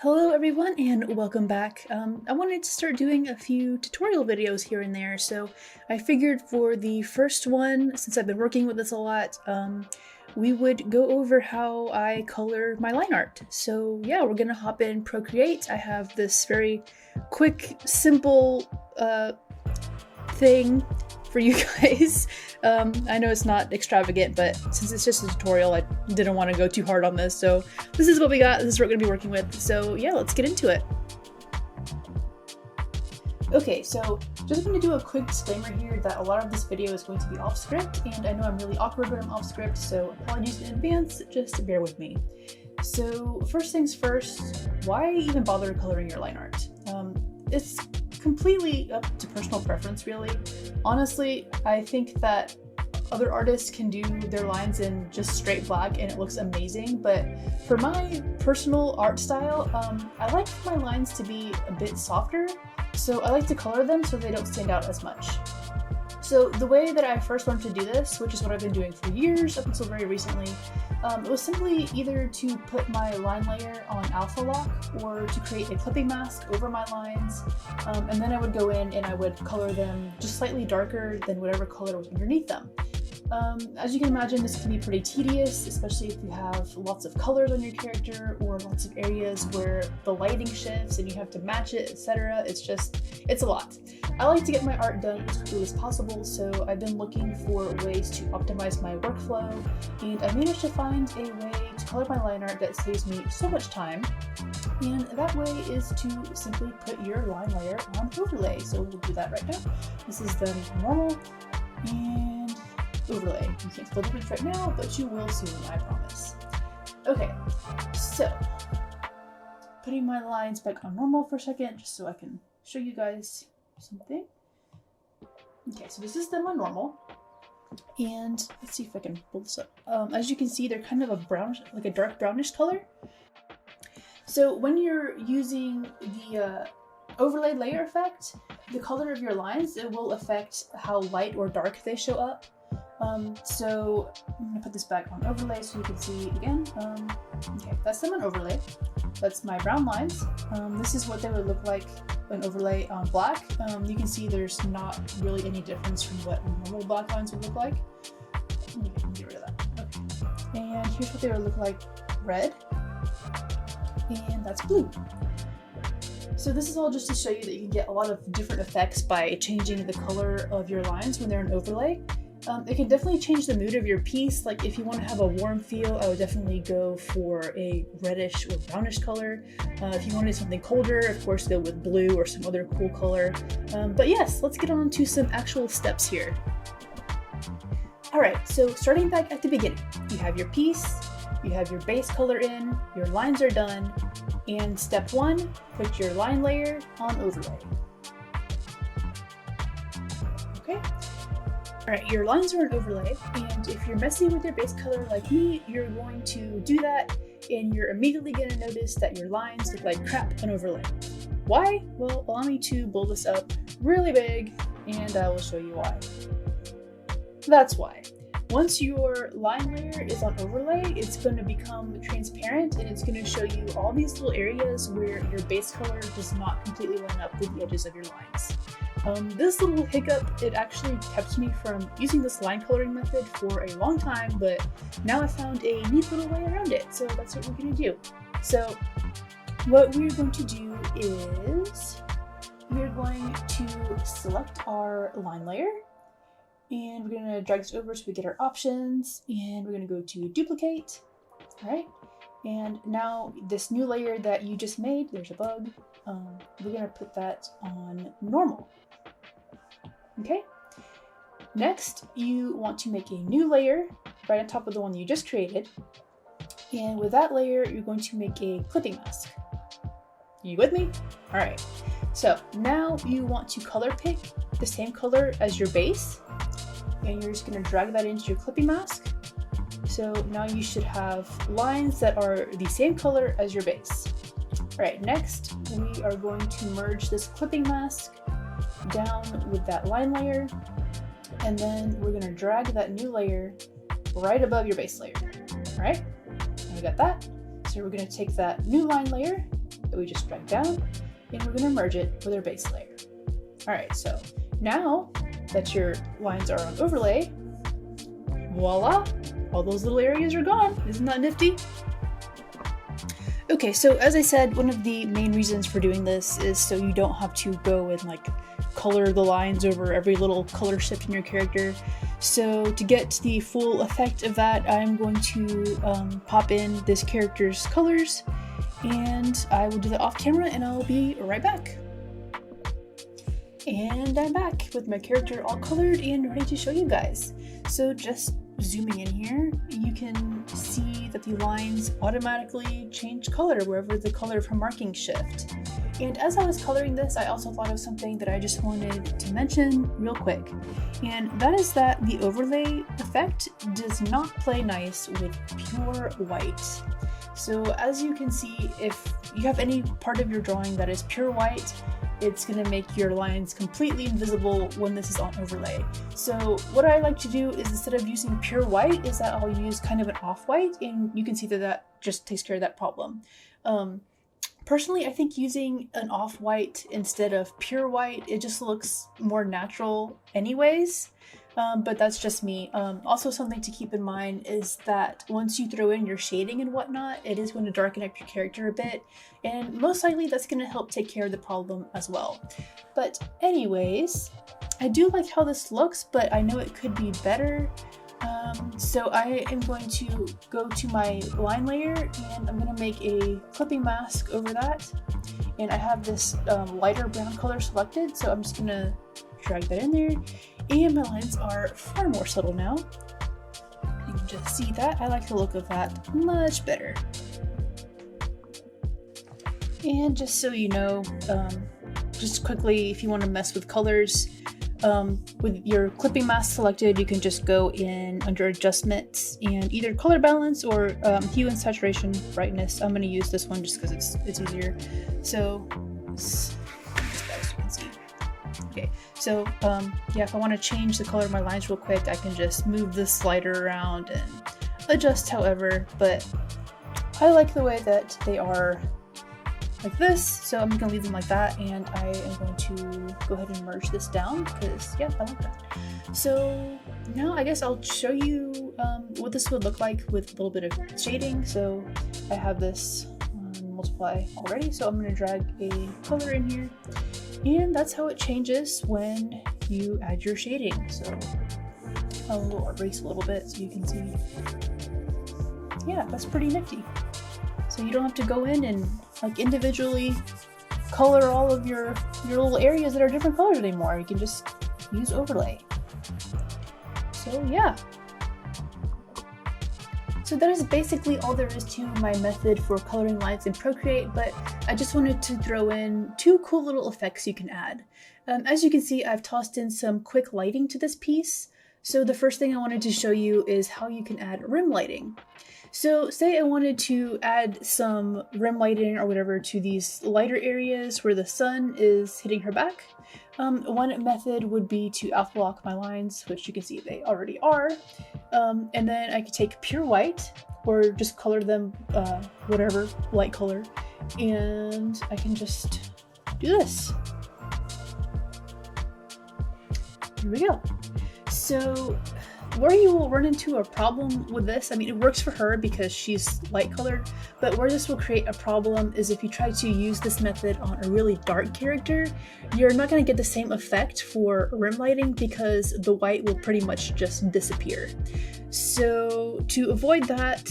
Hello everyone and welcome back. I wanted to start doing a few tutorial videos here and there, so I figured for the first one, since I've been working with this a lot, we would go over how I color my line art. So yeah, we're gonna hop in Procreate. I have this very quick, simple thing for you guys. I know it's not extravagant, but since it's just a tutorial, I didn't want to go too hard on this. So this is what we got. This is what we're going to be working with. So yeah, let's get into it. Okay, so just going to do a quick disclaimer here that a lot of this video is going to be off script, and I know I'm really awkward when I'm off script, so apologies in advance, just bear with me. So first things first, why even bother coloring your line art? It's completely up to personal preference, really. Honestly, I think that other artists can do their lines in just straight black and it looks amazing, but for my personal art style, I like my lines to be a bit softer, so I like to color them so they don't stand out as much. So the way that I first learned to do this, which is what I've been doing for years up until very recently, it was simply either to put my line layer on alpha lock or to create a clipping mask over my lines, and then I would go in and I would color them just slightly darker than whatever color was underneath them. As you can imagine, this can be pretty tedious, especially if you have lots of colors on your character or lots of areas where the lighting shifts and you have to match it, etc. It's a lot. I like to get my art done as quickly as possible, so I've been looking for ways to optimize my workflow, and I managed to find a way to color my line art that saves me so much time, and that way is to simply put your line layer on overlay. So we'll do that right now. This is the normal and overlay. You can't split it right now, but you will soon, I promise. Okay, so putting my lines back on normal for a second, just so I can show you guys something. Okay, so this is them on normal, and let's see if I can pull this up. As you can see, they're kind of a brownish, like a dark brownish color. So when you're using the overlay layer effect, the color of your lines, it will affect how light or dark they show up. So I'm gonna put this back on overlay so you can see it again. Okay, that's them on overlay. That's my brown lines. This is what they would look like an overlay on black. You can see there's not really any difference from what normal black lines would look like. Okay, get rid of that. Okay. And here's what they would look like red. And that's blue. So this is all just to show you that you can get a lot of different effects by changing the color of your lines when they're in overlay. It can definitely change the mood of your piece. Like if you want to have a warm feel, I would definitely go for a reddish or brownish color. If you wanted something colder, of course go with blue or some other cool color. But yes, let's get on to some actual steps here. Alright, so starting back at the beginning, you have your piece, you have your base color in, your lines are done, and step one, put your line layer on overlay. Okay. Alright, your lines are an overlay, and if you're messy with your base color like me, you're going to do that, and you're immediately going to notice that your lines look like crap on overlay. Why? Well, allow me to blow this up really big, and I will show you why. That's why. Once your line layer is on overlay, it's going to become transparent, and it's going to show you all these little areas where your base color does not completely line up with the edges of your lines. This little hiccup, it actually kept me from using this line coloring method for a long time, but now I found a neat little way around it, so that's what we're going to do. So what we're going to do is we're going to select our line layer, and we're going to drag this over so we get our options, and we're going to go to duplicate. All right, and now this new layer that you just made, there's a bug, we're going to put that on normal. Okay, next you want to make a new layer right on top of the one you just created, and with that layer you're going to make a clipping mask. You with me? All right, so now you want to color pick the same color as your base, and you're just going to drag that into your clipping mask. So now you should have lines that are the same color as your base. All right, next we are going to merge this clipping mask down with that line layer, and then we're going to drag that new layer right above your base layer. All right, and we got that. So we're going to take that new line layer that we just drag down, and we're gonna merge it with our base layer. All right, so now that your lines are on overlay, voila, all those little areas are gone. Isn't that nifty? Okay, so as I said, one of the main reasons for doing this is so you don't have to go and like color the lines over every little color shift in your character. So to get the full effect of that, I'm going to pop in this character's colors, and I will do that off camera, and I'll be right back. And I'm back with my character all colored and ready to show you guys. So just zooming in here, you can see that the lines automatically change color wherever the color of her markings shift. And as I was coloring this, I also thought of something that I just wanted to mention real quick. And that is that the overlay effect does not play nice with pure white. So as you can see, if you have any part of your drawing that is pure white, it's going to make your lines completely invisible when this is on overlay. So what I like to do is, instead of using pure white, is that I'll use kind of an off-white, and you can see that that just takes care of that problem. Personally, I think using an off-white instead of pure white, it just looks more natural anyways. But that's just me. Also, something to keep in mind is that once you throw in your shading and whatnot, it is going to darken up your character a bit, and most likely that's going to help take care of the problem as well. But anyways, I do like how this looks, but I know it could be better. So I am going to go to my line layer, and I'm going to make a clipping mask over that. And I have this lighter brown color selected, so I'm just going to drag that in there. And my lines are far more subtle now. You can just see that. I like the look of that much better. And just so you know, just quickly, if you want to mess with colors, with your clipping mask selected, you can just go in under adjustments and either color balance or hue and saturation brightness. I'm going to use this one just because it's easier. So, as you can see. Okay, so yeah, if I want to change the color of my lines real quick, I can just move this slider around and adjust however, but I like the way that they are like this, so I'm gonna leave them like that, and I am going to go ahead and merge this down because yeah, I like that. So now I guess I'll show you what this would look like with a little bit of shading. So I have this multiply already, so I'm going to drag a color in here, and that's how it changes when you add your shading. So I'll erase a little bit so you can see. Yeah, that's pretty nifty. So you don't have to go in and like individually color all of your little areas that are different colors anymore. You can just use overlay. So yeah. So that is basically all there is to my method for coloring lines in Procreate, but I just wanted to throw in two cool little effects you can add. As you can see, I've tossed in some quick lighting to this piece. So the first thing I wanted to show you is how you can add rim lighting. So say I wanted to add some rim lighting or whatever to these lighter areas where the sun is hitting her back. One method would be to alpha lock my lines, which you can see they already are. And then I could take pure white or just color them whatever light color, and I can just do this. Here we go. So where you will run into a problem with this, I mean, it works for her because she's light colored, but where this will create a problem is if you try to use this method on a really dark character, you're not going to get the same effect for rim lighting because the white will pretty much just disappear. So to avoid that,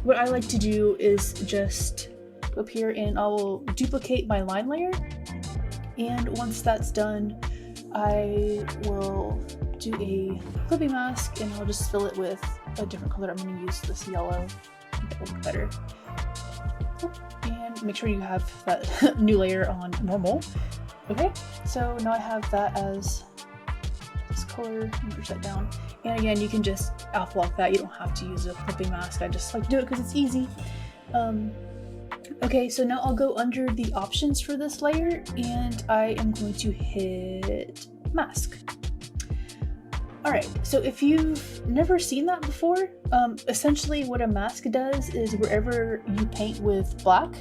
what I like to do is just go up here and I will duplicate my line layer. And once that's done, I will do a clipping mask and I'll just fill it with a different color. I'm going to use this yellow. I think that will look better. And make sure you have that new layer on normal. Okay, so now I have that as this color. Push that down. And again, you can just alpha lock that. You don't have to use a clipping mask. I just like to do it because it's easy. Okay, so now I'll go under the options for this layer and I am going to hit mask. Alright, so if you've never seen that before, essentially what a mask does is wherever you paint with black,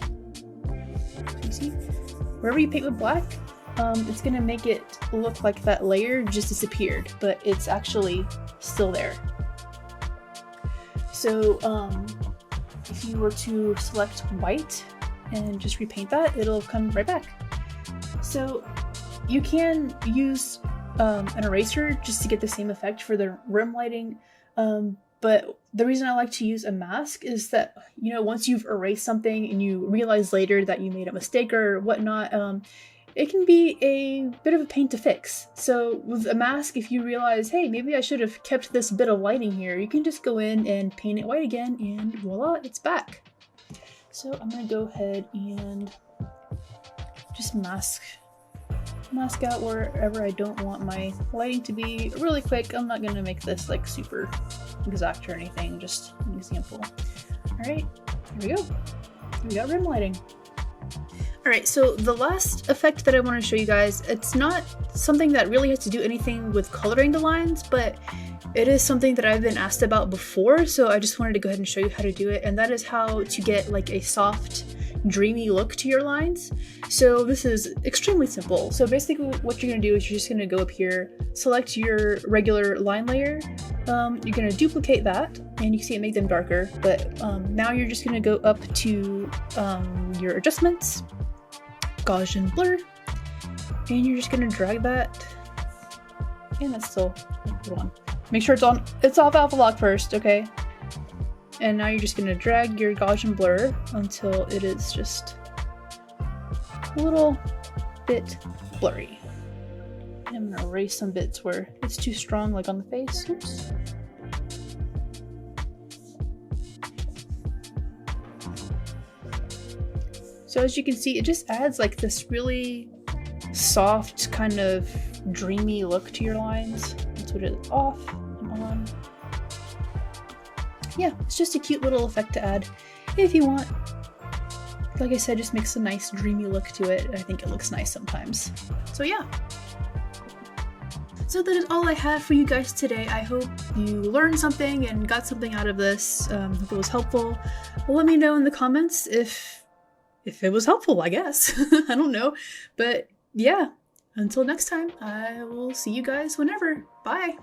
see? Wherever you paint with black, it's gonna make it look like that layer just disappeared, but it's actually still there. So if you were to select white and just repaint that, it'll come right back. So you can use an eraser just to get the same effect for the rim lighting, but the reason I like to use a mask is that, you know, once you've erased something and you realize later that you made a mistake or whatnot, it can be a bit of a pain to fix. So with a mask, if you realize, hey, maybe I should have kept this bit of lighting here, you can just go in and paint it white again and voila, it's back. So I'm gonna go ahead and just mask out wherever I don't want my lighting to be really quick. I'm not gonna make this like super exact or anything, just an example. All right, here we go. We got rim lighting. All right, so the last effect that I want to show you guys, it's not something that really has to do anything with coloring the lines, but it is something that I've been asked about before, so I just wanted to go ahead and show you how to do it, and that is how to get like a soft, dreamy look to your lines. So this is extremely simple. So basically what you're gonna do is you're just gonna go up here, select your regular line layer, you're gonna duplicate that, and you can see it make them darker, but now you're just gonna go up to your adjustments, Gaussian blur, and you're just gonna drag that, and that's still hold on. Make sure it's off alpha lock first, okay? And now you're just gonna drag your Gaussian blur until it is just a little bit blurry. And I'm gonna erase some bits where it's too strong, like on the face. Oops. So as you can see, it just adds like this really soft, kind of dreamy look to your lines. That's what it is, off and on. Yeah, it's just a cute little effect to add if you want. Like I said, just makes a nice dreamy look to it. I think it looks nice sometimes. So yeah. So that is all I have for you guys today. I hope you learned something and got something out of this. Hope it was helpful. Well, let me know in the comments if it was helpful, I guess. I don't know. But yeah, until next time, I will see you guys whenever. Bye!